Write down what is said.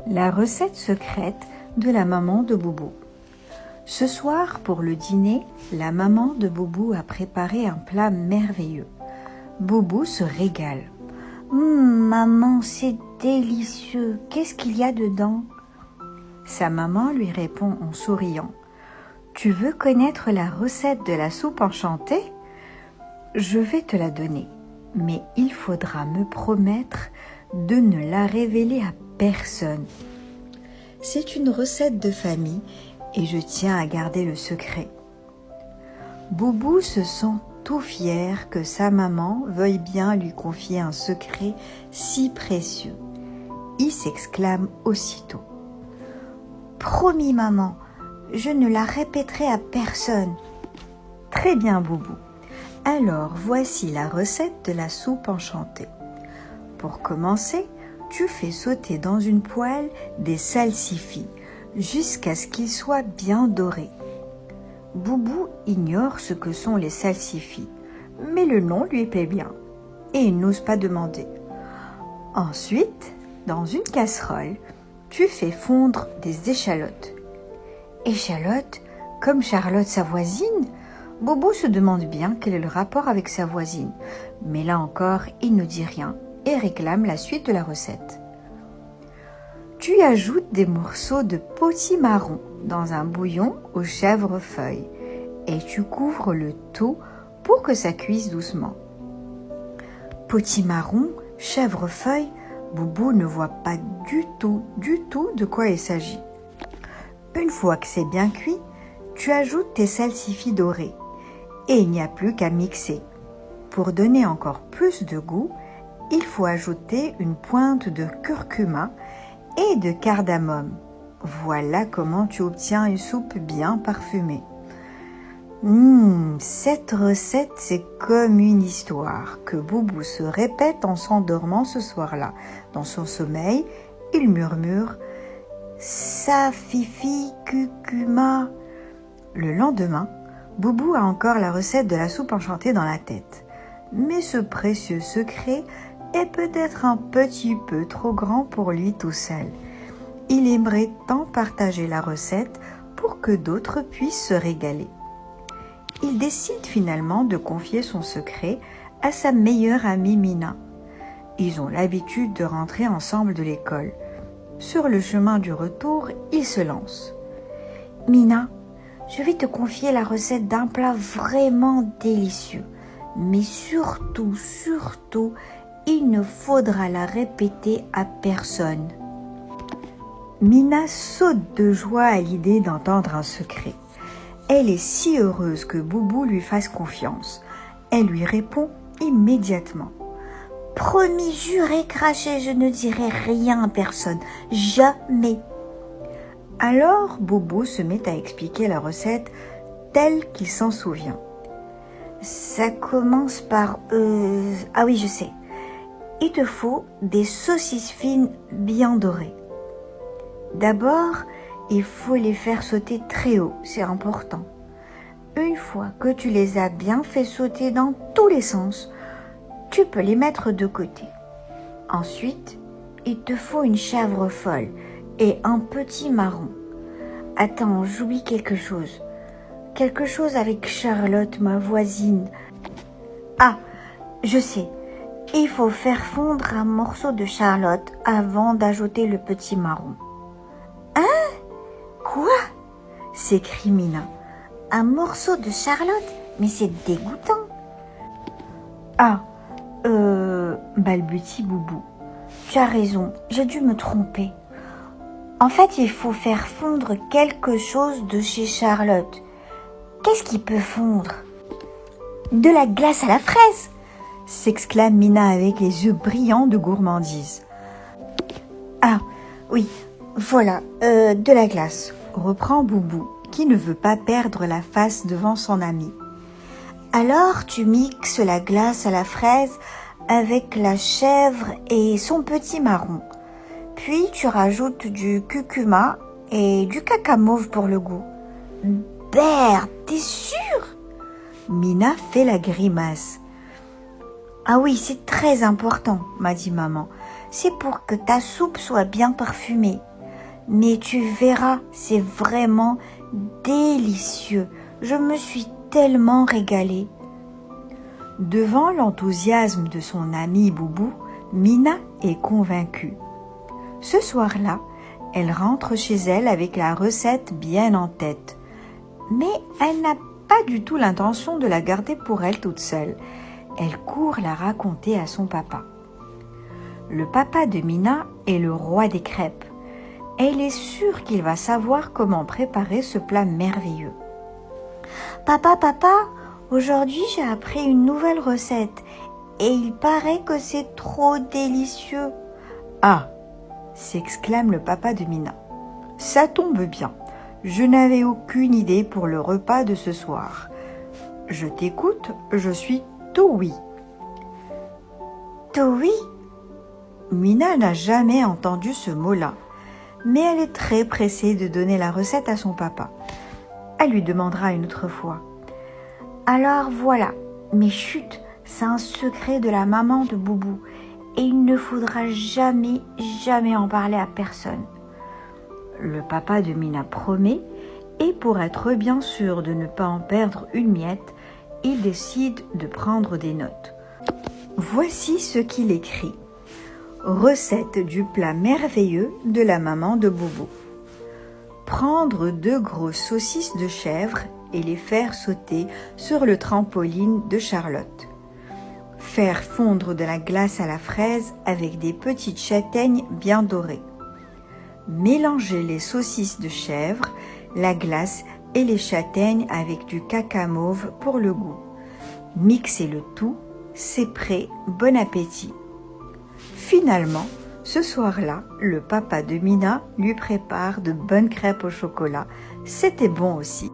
La recette secrète de la maman de Boubou. Ce soir, pour le dîner, la maman de Boubou a préparé un plat merveilleux. Boubou se régale. Maman, c'est délicieux. Qu'est-ce qu'il y a dedans? Sa maman lui répond en souriant. Tu veux connaître la recette de la soupe enchantée? Je vais te la donner, mais il faudra me promettre de ne la révéler à personne. C'est une recette de famille et je tiens à garder le secret. Boubou se sent tout fier que sa maman veuille bien lui confier un secret si précieux. Il s'exclame aussitôt. Promis maman, je ne la répéterai à personne. Très bien Boubou. Alors voici la recette de la soupe enchantée. Pour commencer, tu fais sauter dans une poêle des salsifis jusqu'à ce qu'ils soient bien dorés. Boubou ignore ce que sont les salsifis, mais le nom lui plaît bien et il n'ose pas demander. Ensuite, dans une casserole, tu fais fondre des échalotes. Échalotes, comme Charlotte sa voisine? Boubou se demande bien quel est le rapport avec sa voisine, mais là encore, il ne dit rien et réclame la suite de la recette. Tu ajoutes des morceaux de potimarron dans un bouillon au chèvrefeuille et tu couvres le tout pour que ça cuise doucement. Potimarron, chèvrefeuille, Boubou ne voit pas du tout de quoi il s'agit. Une fois que c'est bien cuit, tu ajoutes tes salsifis dorés et il n'y a plus qu'à mixer. Pour donner encore plus de goût, il faut ajouter une pointe de curcuma et de cardamome. Voilà comment tu obtiens une soupe bien parfumée. Cette recette, c'est comme une histoire que Boubou se répète en s'endormant ce soir-là. Dans son sommeil, il murmure « Safifi curcuma ». Le lendemain, Boubou a encore la recette de la soupe enchantée dans la tête. Mais ce précieux secret est peut-être un petit peu trop grand pour lui tout seul. Il aimerait tant partager la recette pour que d'autres puissent se régaler. Il décide finalement de confier son secret à sa meilleure amie Mina. Ils ont l'habitude de rentrer ensemble de l'école. Sur le chemin du retour, ils se lancent. « Mina, je vais te confier la recette d'un plat vraiment délicieux. Mais surtout, il ne faudra la répéter à personne. » Mina saute de joie à l'idée d'entendre un secret. Elle est si heureuse que Boubou lui fasse confiance. Elle lui répond immédiatement. « Promis, juré, craché, je ne dirai rien à personne. Jamais !» Alors Boubou se met à expliquer la recette telle qu'il s'en souvient. Ça commence par... Ah oui, je sais. Il te faut des saucisses fines bien dorées. D'abord, il faut les faire sauter très haut, c'est important. Une fois que tu les as bien fait sauter dans tous les sens, tu peux les mettre de côté. Ensuite, il te faut une chèvre folle et un potimarron. Attends, j'oublie quelque chose. Quelque chose avec Charlotte, ma voisine. Ah, je sais. Il faut faire fondre un morceau de Charlotte avant d'ajouter le potimarron. Hein? Quoi? S'écrie Mina. Un morceau de Charlotte? Mais c'est dégoûtant. Ah, balbutie Boubou. Tu as raison, j'ai dû me tromper. En fait, il faut faire fondre quelque chose de chez Charlotte. Qu'est-ce qui peut fondre? De la glace à la fraise, s'exclame Mina avec les yeux brillants de gourmandise. Ah, oui, voilà, de la glace, reprend Boubou, qui ne veut pas perdre la face devant son ami. Alors, tu mixes la glace à la fraise avec la chèvre et son potimarron. Puis, tu rajoutes du curcuma et du cacamauve pour le goût. Berthe, t'es sûre? Mina fait la grimace. Ah oui, c'est très important, m'a dit maman. C'est pour que ta soupe soit bien parfumée. mais tu verras, c'est vraiment délicieux. Je me suis tellement régalée. » Devant l'enthousiasme de son ami Boubou, Mina est convaincue. Ce soir-là, elle rentre chez elle avec la recette bien en tête. Mais elle n'a pas du tout l'intention de la garder pour elle toute seule. Elle court la raconter à son papa. Le papa de Mina est le roi des crêpes. Elle est sûre qu'il va savoir comment préparer ce plat merveilleux. « Papa, aujourd'hui j'ai appris une nouvelle recette et il paraît que c'est trop délicieux. »« Ah !» s'exclame le papa de Mina. « Ça tombe bien, je n'avais aucune idée pour le repas de ce soir. Je t'écoute, je suis tout oui. » Tout oui ? Mina n'a jamais entendu ce mot-là, mais elle est très pressée de donner la recette à son papa. Elle lui demandera une autre fois. « Alors voilà, mais chut, c'est un secret de la maman de Boubou et il ne faudra jamais en parler à personne. » Le papa de Mina promet et pour être bien sûr de ne pas en perdre une miette, il décide de prendre des notes. Voici ce qu'il écrit. Recette du plat merveilleux de la maman de Boubou. Prendre 2 grosses saucisses de chèvre et les faire sauter sur le trampoline de Charlotte. Faire fondre de la glace à la fraise avec des petites châtaignes bien dorées. Mélanger les saucisses de chèvre, la glace et les châtaignes avec du caca mauve pour le goût. Mixer le tout, c'est prêt, bon appétit. Finalement, ce soir-là, le papa de Mina lui prépare de bonnes crêpes au chocolat. C'était bon aussi.